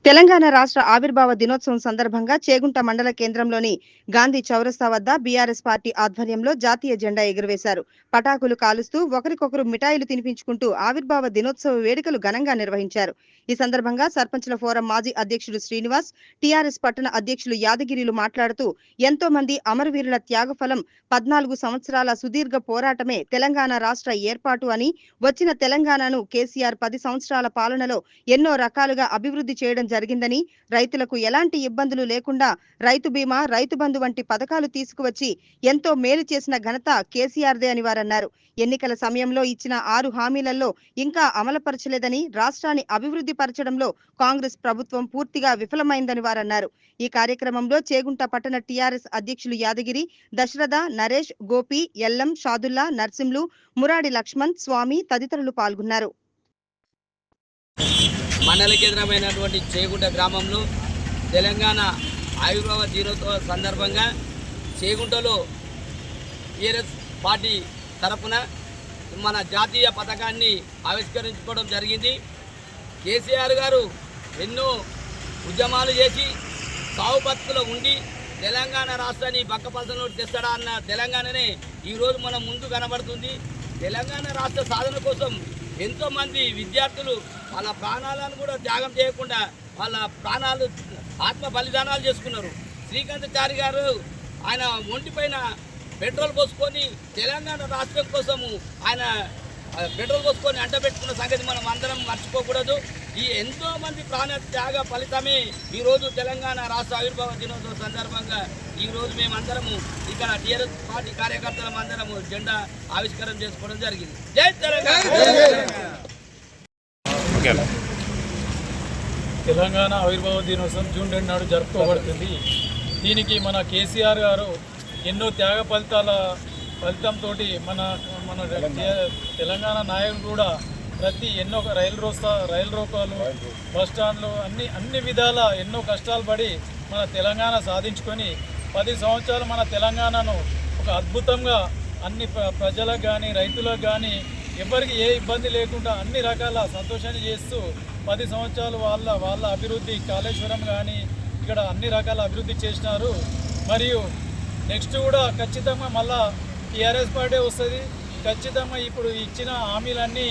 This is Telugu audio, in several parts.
తెలంగాణ రాష్ట్ర ఆవిర్భావ దినోత్సవం సందర్భంగా చేగుంట మండల కేంద్రంలోని గాంధీ చౌరస్తా వద్ద బీఆర్ఎస్ పార్టీ ఆధ్వర్యంలో జాతీయ జెండా ఎగురవేశారు. పటాకులు కాలుస్తూ ఒకరికొకరు మిఠాయిలు తినిపించుకుంటూ ఆవిర్భావ దినోత్సవ వేడుకలు ఘనంగా నిర్వహించారు. ఈ సందర్భంగా సర్పంచుల ఫోరం మాజీ అధ్యక్షుడు శ్రీనివాస్, టీఆర్ఎస్ పట్టణ అధ్యక్షులు యాదగిరిలు మాట్లాడుతూ ఎంతో మంది అమరవీరుల త్యాగఫలం 14 సంవత్సరాల సుదీర్ఘ పోరాటమే తెలంగాణ రాష్ట్ర ఏర్పాటు అని, వచ్చిన తెలంగాణను కేసీఆర్ 10 సంవత్సరాల పాలనలో ఎన్నో రకాలుగా అభివృద్ధి చేయడం జరిగిందని, రైతులకు ఎలాంటి ఇబ్బందులు లేకుండా రైతు బీమా, రైతు బంధు వంటి పథకాలు తీసుకువచ్చి ఎంతో మేలు చేసిన ఘనత కేసీఆర్దే అని వారన్నారు. ఎన్నికల సమయంలో ఇచ్చిన 6 హామీలలో ఇంకా అమలుపరచలేదని, రాష్ట్రాన్ని అభివృద్ధి పరచడంలో కాంగ్రెస్ ప్రభుత్వం పూర్తిగా విఫలమైందని వారన్నారు. ఈ కార్యక్రమంలో చేగుంట పట్టణ టీఆర్ఎస్ అధ్యక్షులు యాదగిరి, దశరథ, నరేష్, గోపి, ఎల్లం, షాదుల్లా, నర్సింలు, మురాడి లక్ష్మణ్, స్వామి తదితరులు పాల్గొన్నారు. మండల కేంద్రమైనటువంటి చేగుంట గ్రామంలో తెలంగాణ ఆవిర్భావ దినోత్సవ సందర్భంగా చేగుంటలో టీఆర్ఎస్ పార్టీ తరఫున మన జాతీయ పథకాన్ని ఆవిష్కరించుకోవడం జరిగింది. కేసీఆర్ గారు ఎన్నో ఉద్యమాలు చేసి సాగు బతుకులో ఉండి తెలంగాణ రాష్ట్రాన్ని బక్కపలసలో తెస్తాడా అన్న తెలంగాణనే ఈరోజు మన ముందు కనబడుతుంది. తెలంగాణ రాష్ట్ర సాధన కోసం ఎంతోమంది విద్యార్థులు వాళ్ళ ప్రాణాలను కూడా త్యాగం చేయకుండా వాళ్ళ ప్రాణాలు ఆత్మ బలిదానాలు చేసుకున్నారు. శ్రీకాంతాచారి గారు ఆయన ఒంటిపైన పెట్రోల్ పోసుకొని తెలంగాణ రాష్ట్రం కోసము ఆయన పెట్రోల్ పోసుకొని అంటబెట్టుకున్న సంగతి మనం అందరం మర్చిపోకూడదు. ఈ ఎంతోమంది ప్రాణ త్యాగ ఫలితమే ఈరోజు తెలంగాణ రాష్ట్ర ఆవిర్భావ దినోత్సవం సందర్భంగా ఈరోజు మేమందరము ఇక్కడ టీఆర్ఎస్ పార్టీ కార్యకర్తలం అందరము జెండా ఆవిష్కరణ చేసుకోవడం జరిగింది. జై తెలంగాణ. తెలంగాణ ఆవిర్భావ దినోత్సవం జూన్ 2 నాడు జరుపుకోబడుతుంది. దీనికి మన కేసీఆర్ గారు ఎన్నో త్యాగ ఫలితంతో మన తెలంగాణ నాయకులు కూడా ఎన్నో రైలు రోకాలు, బస్ స్టాండ్లు అన్ని విధాల ఎన్నో కష్టాలు పడి మన తెలంగాణ సాధించుకొని 10 సంవత్సరాలు మన తెలంగాణను ఒక అద్భుతంగా అన్ని ప్రజలకు కానీ రైతులకు కానీ ఎవరికి ఏ ఇబ్బంది లేకుండా అన్ని రకాల సంతోషాన్ని చేస్తూ 10 సంవత్సరాలు వాళ్ళ అభివృద్ధి, కాళేశ్వరం కానీ ఇక్కడ అన్ని రకాల అభివృద్ధి చేసినారు. మరియు నెక్స్ట్ కూడా ఖచ్చితంగా మళ్ళా టీఆర్ఎస్ పార్టీ వస్తుంది. ఖచ్చితంగా ఇప్పుడు ఇచ్చిన హామీలన్నీ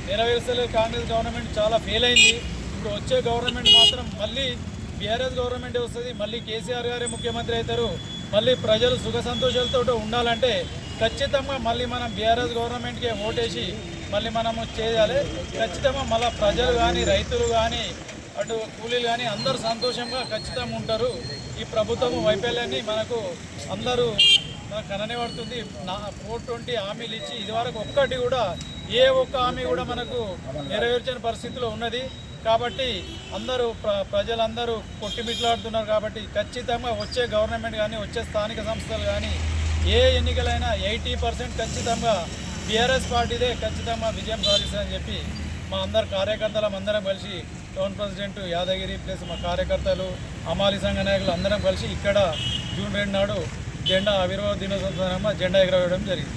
నెరవేర్చలేదు. కాంగ్రెస్ గవర్నమెంట్ చాలా ఫెయిల్ అయింది. ఇప్పుడు వచ్చే గవర్నమెంట్ మాత్రం మళ్ళీ బీఆర్ఎస్ గవర్నమెంటే వస్తుంది. మళ్ళీ కేసీఆర్ గారే ముఖ్యమంత్రి అవుతారు. మళ్ళీ ప్రజలు సుఖ సంతోషాలతో ఉండాలంటే ఖచ్చితంగా మళ్ళీ మనం బీఆర్ఎస్ గవర్నమెంట్కే ఓటేసి మళ్ళీ మనము చేయాలి. ఖచ్చితంగా మళ్ళీ ప్రజలు కానీ రైతులు కానీ అటు కూలీలు కానీ అందరూ సంతోషంగా ఖచ్చితంగా ఉంటారు. ఈ ప్రభుత్వం వైఫల్యాన్ని మనకు అందరూ కననే పడుతుంది. 420 హామీలు ఇచ్చి ఇదివరకు ఒక్కటి కూడా ఏ ఒక్క హామీ కూడా మనకు నెరవేర్చని పరిస్థితిలో ఉన్నది. కాబట్టి అందరూ ప్రజలందరూ కొట్టిమిట్లాడుతున్నారు. కాబట్టి ఖచ్చితంగా వచ్చే గవర్నమెంట్ కానీ వచ్చే స్థానిక సంస్థలు కానీ ఏ ఎన్నికలైనా 80% ఖచ్చితంగా బీఆర్ఎస్ పార్టీదే ఖచ్చితంగా విజయం సాధిస్తుందని చెప్పి మా అందరు కార్యకర్తలం అందరం కలిసి టౌన్ ప్రెసిడెంట్ యాదగిరి ప్లస్ మా కార్యకర్తలు, అమాలి సంఘ నాయకులు అందరం కలిసి ఇక్కడ జూన్ 2 నాడు జెండా ఆవిర్భావ దినోత్సవం జెండా ఎగరవేయడం జరిగింది.